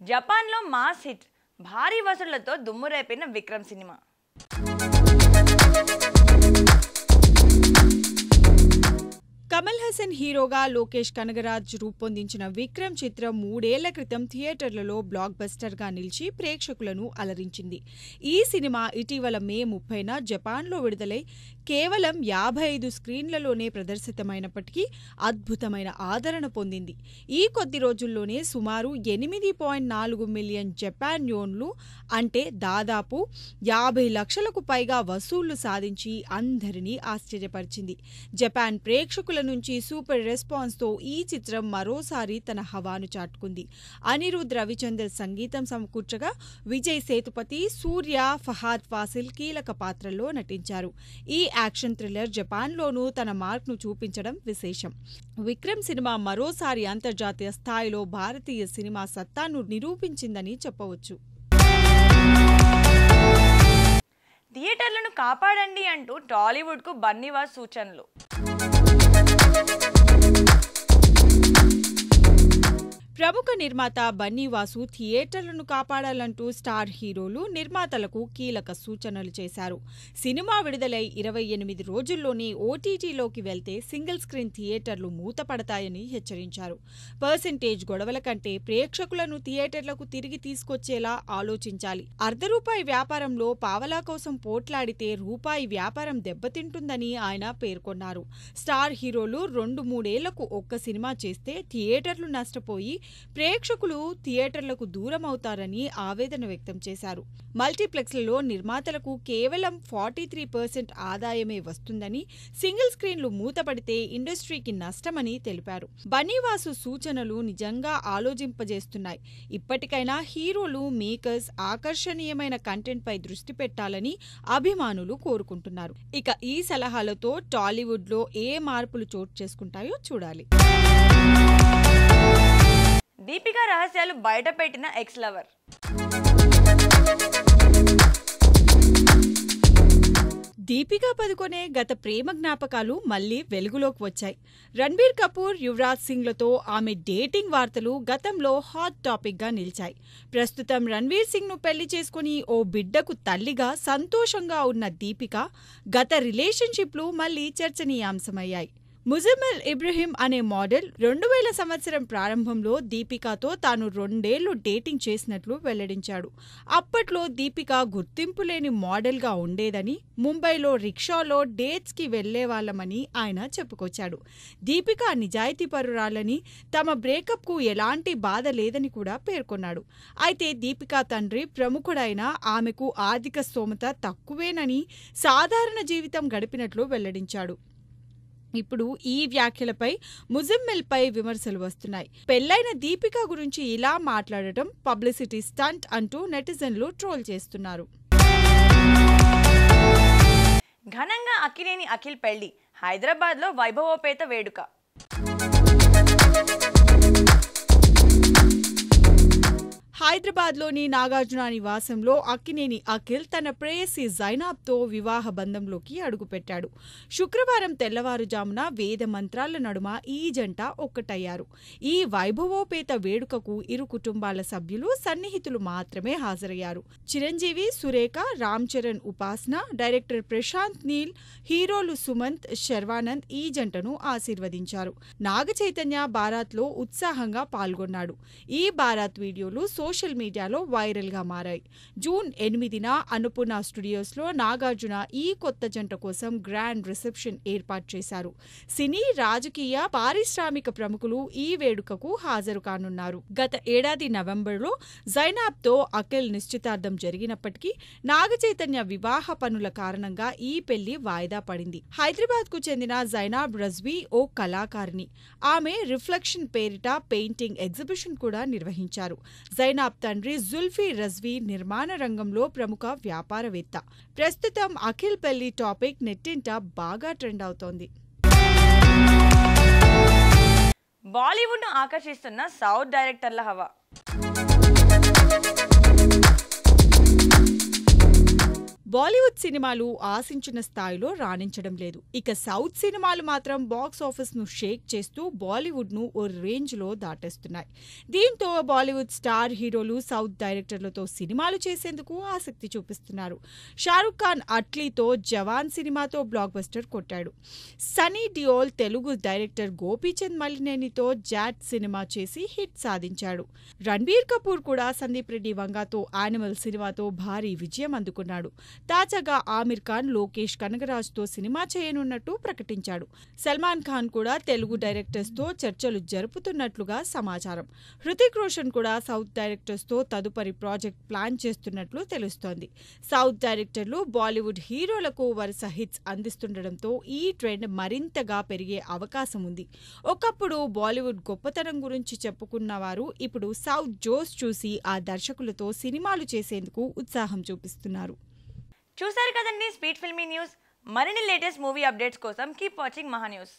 జపాన్లో mass hit భారీ వసూళ్లతో దుమ్మురేపిన Vikram cinema. Kamal Haasan హీరోగా లోకేష్ కనగరాజ్ రూపొందించిన విక్రమ్ చిత్రం 3 ఏళ్ల క్రితం థియేటర్లలో బ్లాక్ బస్టర్గా నిలిచి ప్రేక్షకులను అలరించింది. ఈ సినిమా ఇటీవల మే 30న జపాన్లో విడుదలై కేవలం 55 స్క్రీన్లలోనే ప్రదర్శితమైనప్పటికీ అద్భుతమైన ఆదరణ పొందింది. ఈ కొద్ది రోజుల్లోనే సుమారు 8.4 మిలియన్ జపాన్ యోన్లు అంటే దాదాపు 50 లక్షలకు పైగా వసూళ్లు సాధించి అందరినీ ఆశ్చర్యపరిచింది. జపాన్ ప్రేక్షకుల నుంచి సూపర్ రెస్పాన్స్తో ఈ చిత్రం మరోసారి తన హవాను చాటుకుంది. అనిరుద్ రవిచందర్ సంగీతం సమకూర్చగా విజయ్ సేతుపతి, సూర్య, ఫహాద్ ఫాసిల్ కీలక పాత్రల్లో నటించారు. ఈ యాక్షన్ థ్రిల్లర్ జపాన్లోనూ తన మార్క్ను చూపించడం విశేషం. విక్రమ్ సినిమా మరోసారి అంతర్జాతీయ స్థాయిలో భారతీయ సినిమా సత్తాను నిరూపించిందని చెప్పవచ్చు. థియేటర్లను కాపాడండి అంటూ టాలీవుడ్కు బన్నీవాస్ సూచనలు. ప్రముఖ నిర్మాత బన్నీవాసు థియేటర్లను కాపాడాలంటూ స్టార్ హీరోలు, నిర్మాతలకు కీలక సూచనలు చేశారు. సినిమా విడుదలై 28 రోజుల్లోనే ఓటీటీలోకి వెళ్తే సింగిల్ స్క్రీన్ థియేటర్లు మూతపడతాయని హెచ్చరించారు. పర్సెంటేజ్ గొడవల కంటే ప్రేక్షకులను థియేటర్లకు తిరిగి తీసుకొచ్చేలా ఆలోచించాలి. ₹1 వ్యాపారంలో పావలా కోసం పోట్లాడితే రూపాయి వ్యాపారం దెబ్బతింటుందని ఆయన పేర్కొన్నారు. స్టార్ హీరోలు 2-3 ఏళ్లకు ఒక్క సినిమా చేస్తే థియేటర్లు నష్టపోయి ప్రేక్షకులు థియేటర్లకు దూరమవుతారని ఆవేదన వ్యక్తం చేశారు. మల్టీప్లెక్స్లలో నిర్మాతలకు కేవలం 43% ఆదాయమే వస్తుందని, సింగిల్ స్క్రీన్లు మూతపడితే ఇండస్ట్రీకి నష్టమని తెలిపారు. బన్నీవాసు సూచనలు నిజంగా ఆలోచింపజేస్తున్నాయి. ఇప్పటికైనా హీరోలు, మేకర్స్ ఆకర్షణీయమైన కంటెంట్పై దృష్టి పెట్టాలని అభిమానులు కోరుకుంటున్నారు. ఇక ఈ సలహాలతో టాలీవుడ్లో ఏ మార్పులు చోటు చేసుకుంటాయో చూడాలి. దీపిక రహస్యాలు బయటపెట్టిన ఎక్స్ లవర్. దీపికా పదుకొనే గత ప్రేమ జ్ఞాపకాలు మళ్లీ వెలుగులోకి వచ్చాయి. రణ్బీర్ కపూర్, యువరాజ్ సింగ్లతో ఆమె డేటింగ్ వార్తలు గతంలో హాట్ టాపిక్గా నిలిచాయి. ప్రస్తుతం రణ్వీర్ సింగ్ను పెళ్లి చేసుకుని ఓ బిడ్డకు తల్లిగా సంతోషంగా ఉన్న దీపిక గత రిలేషన్షిప్లు మళ్లీ చర్చనీయాంశమయ్యాయి. ముజమ్మిల్ ఇబ్రహీం అనే మోడల్ 2000 సంవత్సరం ప్రారంభంలో దీపికాతో తాను 2 ఏళ్లు డేటింగ్ చేసినట్లు వెల్లడించాడు. అప్పట్లో దీపిక గుర్తింపు లేని మోడల్గా ఉండేదని, ముంబైలో రిక్షాలో డేట్స్కి వెళ్లేవాళ్లమని ఆయన చెప్పుకొచ్చాడు. దీపిక నిజాయితీపరురాలని, తమ బ్రేకప్కు ఎలాంటి బాధ లేదని కూడా పేర్కొన్నాడు. అయితే దీపిక తండ్రి ప్రముఖుడైన ఆమెకు ఆర్థిక స్తోమత తక్కువేనని, సాధారణ జీవితం గడిపినట్లు వెల్లడించాడు. ఇప్పుడు ఈ వ్యాఖ్యలపై ముజమ్మిల్పై విమర్శలు వస్తున్నాయి. పెళ్లైన దీపిక గురించి ఇలా మాట్లాడటం పబ్లిసిటీ స్టంట్ అంటూ నెటిజన్లు ట్రోల్ చేస్తున్నారు. ఘనంగా అక్కినేని అఖిల్ పెళ్లి, హైదరాబాద్లో వైభవోపేత వేడుక. హైదరాబాద్లోని నాగార్జున నివాసంలో అక్కినేని అఖిల్ తన ప్రేయసి జైనాబ్తో వివాహ బంధంలోకి అడుగుపెట్టాడు. శుక్రవారం తెల్లవారుజామున వేద మంత్రాల నడుమ ఈ జంట ఒక్కటయ్యారు. ఈ వైభవోపేత వేడుకకు ఇరు కుటుంబాల సభ్యులు, సన్నిహితులు మాత్రమే హాజరయ్యారు. చిరంజీవి, సురేఖ, రామ్ చరణ్, ఉపాసన, డైరెక్టర్ ప్రశాంత్ నీల్, హీరోలు సుమంత్, శర్వానంద్ ఈ జంటను ఆశీర్వదించారు. నాగ చైతన్య బారాత్లో ఉత్సాహంగా పాల్గొన్నాడు. ఈ బారాత్ వీడియోలు సోషల్ మీడియాలో వైరల్గా మారాయి. జూన్ 8న అన్నపూర్ణ స్టూడియోస్లో నాగార్జున ఈ కొత్త జంట కోసం గ్రాండ్ రిసెప్షన్ ఏర్పాటు చేశారు. సినీ, రాజకీయ, పారిశ్రామిక ప్రముఖులు ఈ వేడుకకు హాజరు కానున్నారు. గత ఏడాది నవంబర్లో జైనాబ్తో అఖిల్ నిశ్చితార్థం జరిగినప్పటికీ నాగచైతన్య వివాహ పనుల కారణంగా ఈ పెళ్లి వాయిదా పడింది. హైదరాబాద్కు చెందిన జైనాబ్ రజ్వీ ఓ కళాకారిణి. ఆమె రిఫ్లెక్షన్ పేరిట పెయింటింగ్ ఎగ్జిబిషన్ కూడా నిర్వహించారు. జైనాబ్ తండ్రి జుల్ఫీ రజ్వీ నిర్మాణ రంగంలో ప్రముఖ వ్యాపారవేత్త. ప్రస్తుతం అఖిల్ పెళ్లి టాపిక్ నెట్టింట బాగా ట్రెండ్ అవుతోంది. బాలీవుడ్ను ఆకర్షిస్తున్న సౌత్ డైరెక్టర్ల హవా. బాలీవుడ్ సినిమాలు ఆశించిన స్థాయిలో రాణించడం లేదు. ఇక సౌత్ సినిమాలు మాత్రం బాక్స్ ఆఫీస్ను షేక్ చేస్తూ బాలీవుడ్ను ఓ రేంజ్లో దాటేస్తున్నాయి. దీంతో బాలీవుడ్ స్టార్ హీరోలు సౌత్ డైరెక్టర్లతో సినిమాలు చేసేందుకు ఆసక్తి చూపిస్తున్నారు. షారుఖ్ ఖాన్ అట్లీతో జవాన్ సినిమాతో బ్లాక్ బస్టర్ కొట్టాడు. సనీ డియోల్ తెలుగు డైరెక్టర్ గోపీచంద్ మలినేనితో జాట్ సినిమా చేసి హిట్ సాధించాడు. రణ్బీర్ కపూర్ కూడా సందీప్ రెడ్డి వంగాతో యానిమల్ సినిమాతో భారీ విజయం అందుకున్నాడు. తాజాగా ఆమిర్ ఖాన్ లోకేష్ కనగరాజ్తో సినిమా చేయనున్నట్టు ప్రకటించాడు. సల్మాన్ ఖాన్ కూడా తెలుగు డైరెక్టర్స్తో చర్చలు జరుపుతున్నట్లుగా సమాచారం. హృతిక్ రోషన్ కూడా సౌత్ డైరెక్టర్స్తో తదుపరి ప్రాజెక్ట్ ప్లాన్ చేస్తున్నట్లు తెలుస్తోంది. సౌత్ డైరెక్టర్లు బాలీవుడ్ హీరోలకు వరుస హిట్స్ అందిస్తుండటంతో ఈ ట్రెండ్ మరింతగా పెరిగే అవకాశం ఉంది. ఒకప్పుడు బాలీవుడ్ గొప్పతనం గురించి చెప్పుకున్న వారు ఇప్పుడు సౌత్ జోస్ చూసి ఆ దర్శకులతో సినిమాలు చేసేందుకు ఉత్సాహం చూపిస్తున్నారు. చూసారు కదండి స్పీడ్ ఫిల్మీ న్యూస్. మరిన్ని లేటెస్ట్ మూవీ అప్డేట్స్ కోసం కీప్ వాచింగ్ మహా న్యూస్.